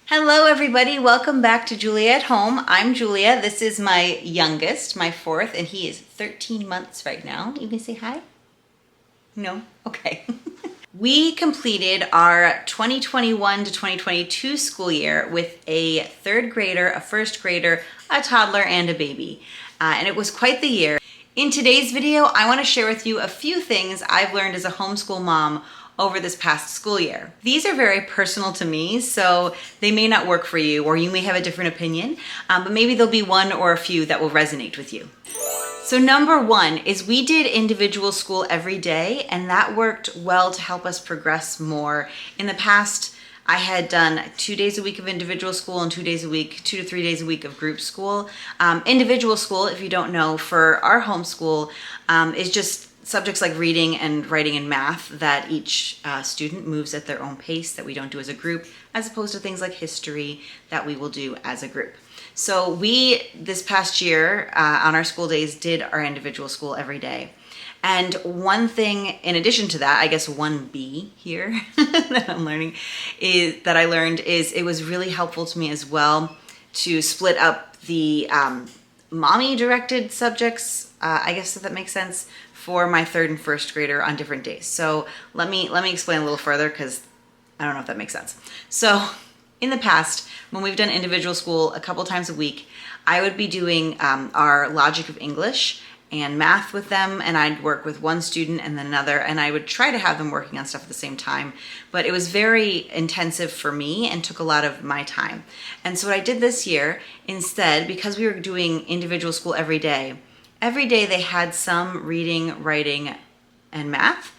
Hello everybody, welcome back to Julia at Home. I'm Julia, this is my youngest, my fourth, and he is 13 months right now. You can say hi? No? Okay. We completed our 2021 to 2022 school year with a third grader, a first grader, a toddler, and a baby. And it was quite the year. In today's video, I want to share with you a few things I've learned as a homeschool mom over this past school year. These are very personal to me, so they may not work for you, or you may have a different opinion, but maybe there'll be one or a few that will resonate with you. So number one is we did individual school every day, and that worked well to help us progress more. In the past, I had done 2 days a week of individual school and 2 days a week, 2 to 3 days a week of group school. Individual school, if you don't know, for our homeschool is just subjects like reading and writing and math that each student moves at their own pace that we don't do as a group, as opposed to things like history that we will do as a group. So we, this past year, on our school days, did our individual school every day. And one thing, in addition to that, I guess 1B here that I'm learning, is that I learned is it was really helpful to me as well to split up the mommy-directed subjects, I guess if that makes sense, for my third and first grader on different days. So let me explain a little further because I don't know if that makes sense. So in the past, when we've done individual school a couple times a week, I would be doing our logic of English and math with them, and I'd work with one student and then another, and I would try to have them working on stuff at the same time, but it was very intensive for me and took a lot of my time. And so what I did this year, instead, because we were doing individual school every day they had some reading, writing, and math.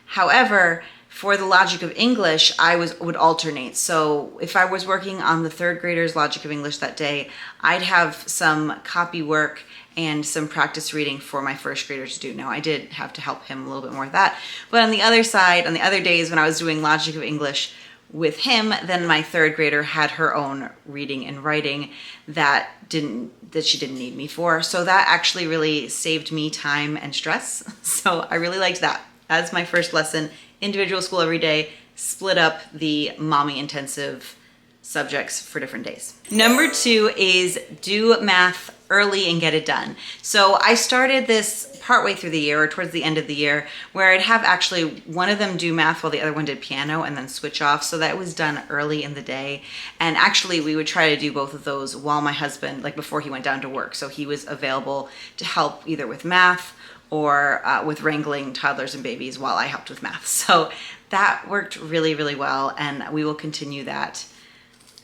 However, for the logic of English, I would alternate. So if I was working on the third grader's logic of English that day, I'd have some copy work and some practice reading for my first grader to do. Now, I did have to help him a little bit more with that. But on the other side, on the other days when I was doing logic of English with him, then my third grader had her own reading and writing that she didn't need me for. So that actually really saved me time and stress. So I really liked that. As my first lesson, individual school every day, split up the mommy intensive subjects for different days. Number two is do math early and get it done. So I started this partway through the year or towards the end of the year where I'd have actually one of them do math while the other one did piano and then switch off, so that was done early in the day. And actually we would try to do both of those while my husband, like before he went down to work, so he was available to help either with math or with wrangling toddlers and babies while I helped with math. So that worked really, really well, and we will continue that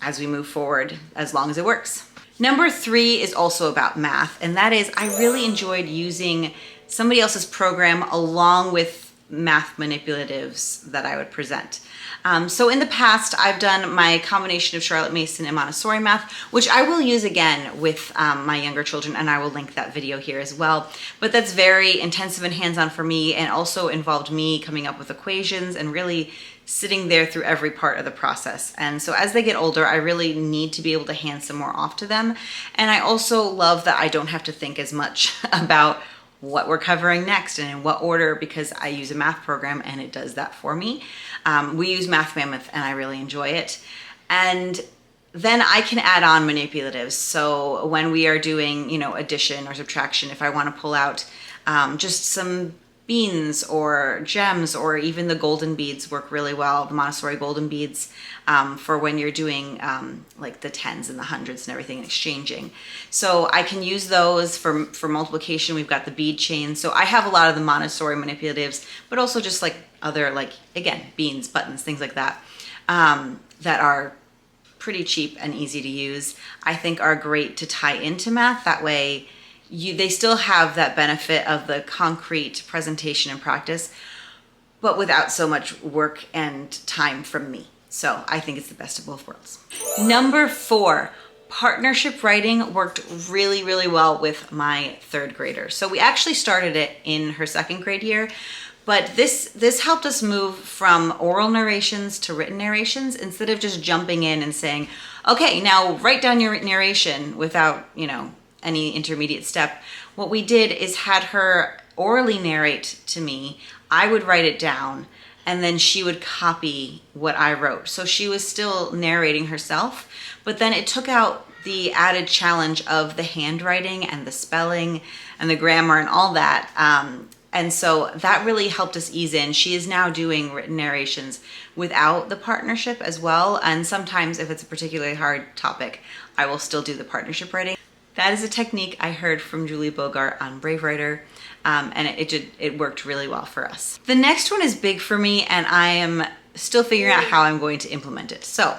as we move forward as long as it works. Number three is also about math, and that is I really enjoyed using somebody else's program along with math manipulatives that I would present. So in the past, I've done my combination of Charlotte Mason and Montessori math, which I will use again with my younger children, and I will link that video here as well. But that's very intensive and hands-on for me, and also involved me coming up with equations and really sitting there through every part of the process. And so as they get older, I really need to be able to hand some more off to them. And I also love that I don't have to think as much about what we're covering next and in what order, because I use a math program and it does that for me. We use Math Mammoth and I really enjoy it. And then I can add on manipulatives. So when we are doing, addition or subtraction, if I want to pull out just some beans or gems, or even the golden beads work really well, the Montessori golden beads, for when you're doing like the tens and the hundreds and everything, exchanging. So I can use those for multiplication. We've got the bead chain. So I have a lot of the Montessori manipulatives, but also just like other, like, again, beans, buttons, things like that, that are pretty cheap and easy to use. I think are great to tie into math. That way they still have that benefit of the concrete presentation and practice, but without so much work and time from me. So I think it's the best of both worlds. Number four, partnership writing worked really, really well with my third grader. So we actually started it in her second grade year, but this helped us move from oral narrations to written narrations, instead of just jumping in and saying, okay, now write down your narration without, any intermediate step. What we did is had her orally narrate to me. I would write it down, and then she would copy what I wrote. So she was still narrating herself, but then it took out the added challenge of the handwriting and the spelling and the grammar and all that. And so that really helped us ease in. She is now doing written narrations without the partnership as well. And sometimes if it's a particularly hard topic, I will still do the partnership writing. That is a technique I heard from Julie Bogart on Brave Writer, and it worked really well for us. The next one is big for me, and I am still figuring out how I'm going to implement it. So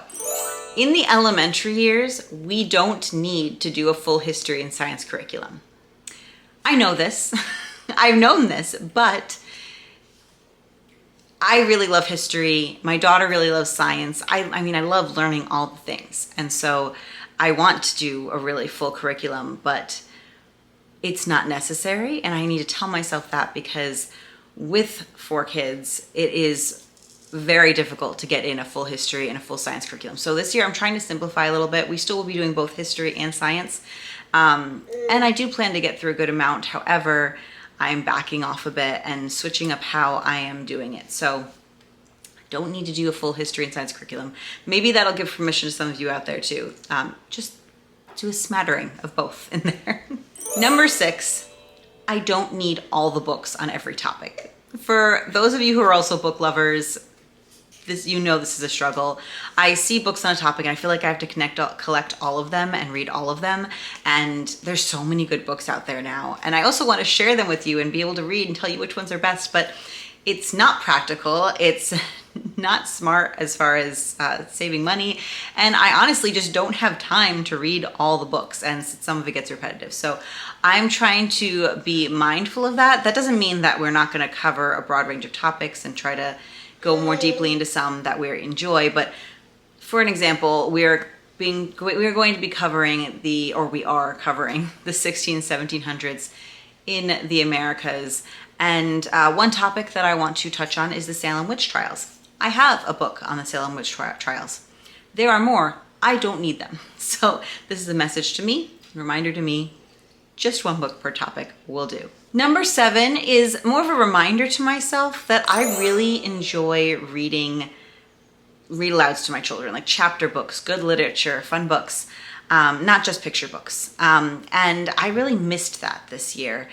in the elementary years, we don't need to do a full history and science curriculum. I know this. I've known this, but I really love history. My daughter really loves science. I mean, I love learning all the things. And so I want to do a really full curriculum, but it's not necessary. And I need to tell myself that, because with 4 kids, it is very difficult to get in a full history and a full science curriculum. So this year I'm trying to simplify a little bit. We still will be doing both history and science. And I do plan to get through a good amount. However, I'm backing off a bit and switching up how I am doing it. So I don't need to do a full history and science curriculum. Maybe that'll give permission to some of you out there too. Just do a smattering of both in there. Number 6, I don't need all the books on every topic. For those of you who are also book lovers, this is a struggle. I see books on a topic and I feel like I have to collect all of them and read all of them. And there's so many good books out there now. And I also want to share them with you and be able to read and tell you which ones are best, but it's not practical. It's not smart as far as saving money. And I honestly just don't have time to read all the books, and some of it gets repetitive. So I'm trying to be mindful of that. That doesn't mean that we're not going to cover a broad range of topics and try to go more deeply into some that we enjoy. But for an example, we are going to be covering we are covering the 16 and 1700s in the Americas. And one topic that I want to touch on is the Salem witch trials. I have a book on the Salem witch trials. There are more. I don't need them. So this is a message to me, a reminder to me, just one book per topic will do. Number 7 is more of a reminder to myself that I really enjoy reading read-alouds to my children, like chapter books, good literature, fun books, not just picture books. And I really missed that this year.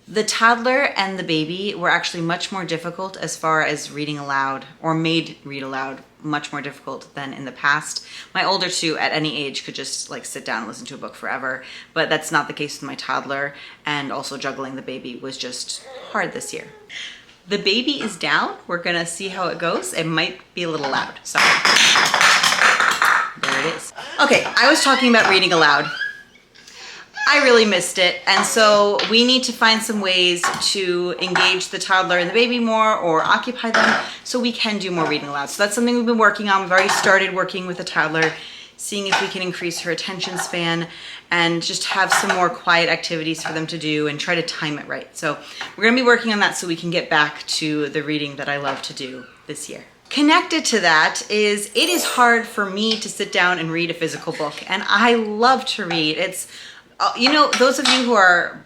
The toddler and the baby were actually much more difficult as far as reading aloud, or made read aloud much more difficult than in the past. My older 2 at any age could just like sit down and listen to a book forever, but that's not the case with my toddler, and also juggling the baby was just hard this year. The baby is down. We're gonna see how it goes. It might be a little loud, sorry. There it is. Okay, I was talking about reading aloud. I really missed it, and so we need to find some ways to engage the toddler and the baby more, or occupy them, so we can do more reading aloud. So that's something we've been working on. We've already started working with the toddler, seeing if we can increase her attention span and just have some more quiet activities for them to do and try to time it right. So we're gonna be working on that so we can get back to the reading that I love to do this year. Connected to that is, it is hard for me to sit down and read a physical book, and I love to read. It's those of you who are,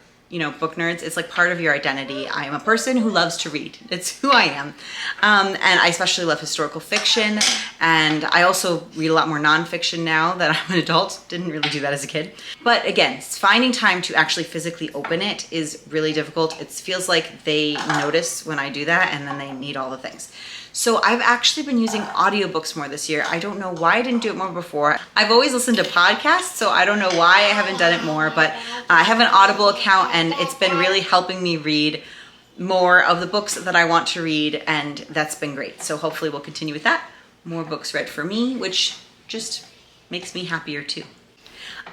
book nerds, it's like part of your identity. I am a person who loves to read. It's who I am. And I especially love historical fiction. And I also read a lot more nonfiction now that I'm an adult. Didn't really do that as a kid. But again, finding time to actually physically open it is really difficult. It feels like they notice when I do that, and then they need all the things. So I've actually been using audiobooks more this year. I don't know why I didn't do it more before. I've always listened to podcasts, so I don't know why I haven't done it more, but I have an Audible account, and it's been really helping me read more of the books that I want to read, and that's been great. So hopefully we'll continue with that. More books read for me, which just makes me happier too.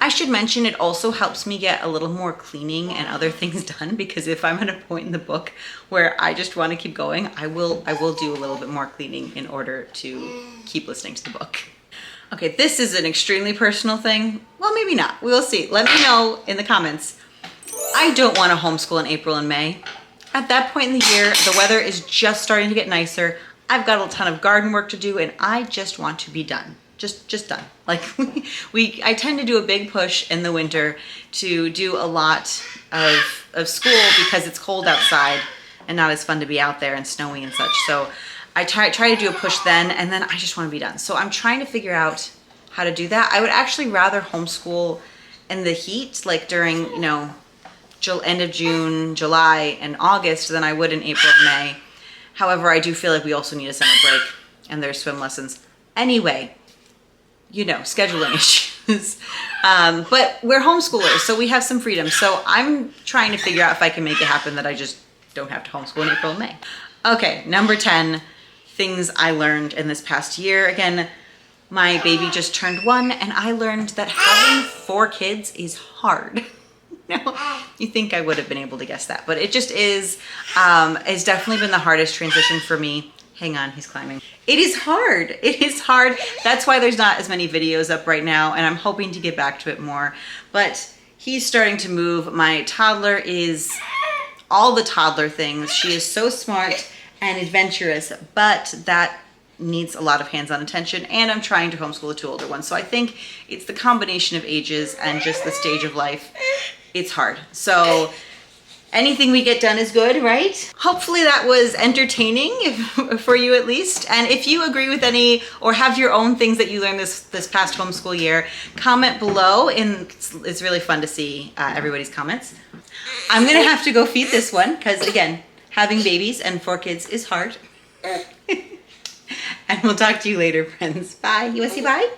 I should mention it also helps me get a little more cleaning and other things done, because if I'm at a point in the book where I just want to keep going, I will do a little bit more cleaning in order to keep listening to the book. Okay, this is an extremely personal thing. Well, maybe not. We'll see. Let me know in the comments. I don't want to homeschool in April and May. At that point in the year, the weather is just starting to get nicer. I've got a ton of garden work to do, and I just want to be done. Just done. Like I tend to do a big push in the winter to do a lot of school because it's cold outside and not as fun to be out there and snowy and such. So I try to do a push then, and then I just want to be done. So I'm trying to figure out how to do that. I would actually rather homeschool in the heat, like during, you know, end of June, July, and August than I would in April and May. However, I do feel like we also need a summer break, and there's swim lessons. Anyway, you know, scheduling issues. But we're homeschoolers, so we have some freedom. So I'm trying to figure out if I can make it happen that I just don't have to homeschool in April and May. Okay, number 10, things I learned in this past year. Again, my baby just turned 1, and I learned that having 4 kids is hard. No, you think I would have been able to guess that, but it just is. It's definitely been the hardest transition for me. Hang on, he's climbing. It is hard. It is hard. That's why there's not as many videos up right now, and I'm hoping to get back to it more. But he's starting to move. My toddler is all the toddler things. She is so smart and adventurous, but that needs a lot of hands-on attention, and I'm trying to homeschool the 2 older ones. So I think it's the combination of ages and just the stage of life. It's hard. So anything we get done is good, right? Hopefully that was entertaining for you at least. And if you agree with any or have your own things that you learned this past homeschool year, comment below, and it's really fun to see everybody's comments. I'm gonna have to go feed this one because, again, having babies and 4 kids is hard. And we'll talk to you later, friends. Bye. You wanna say bye?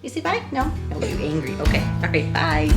You say bye? No? No, you're angry. Okay. All right, bye.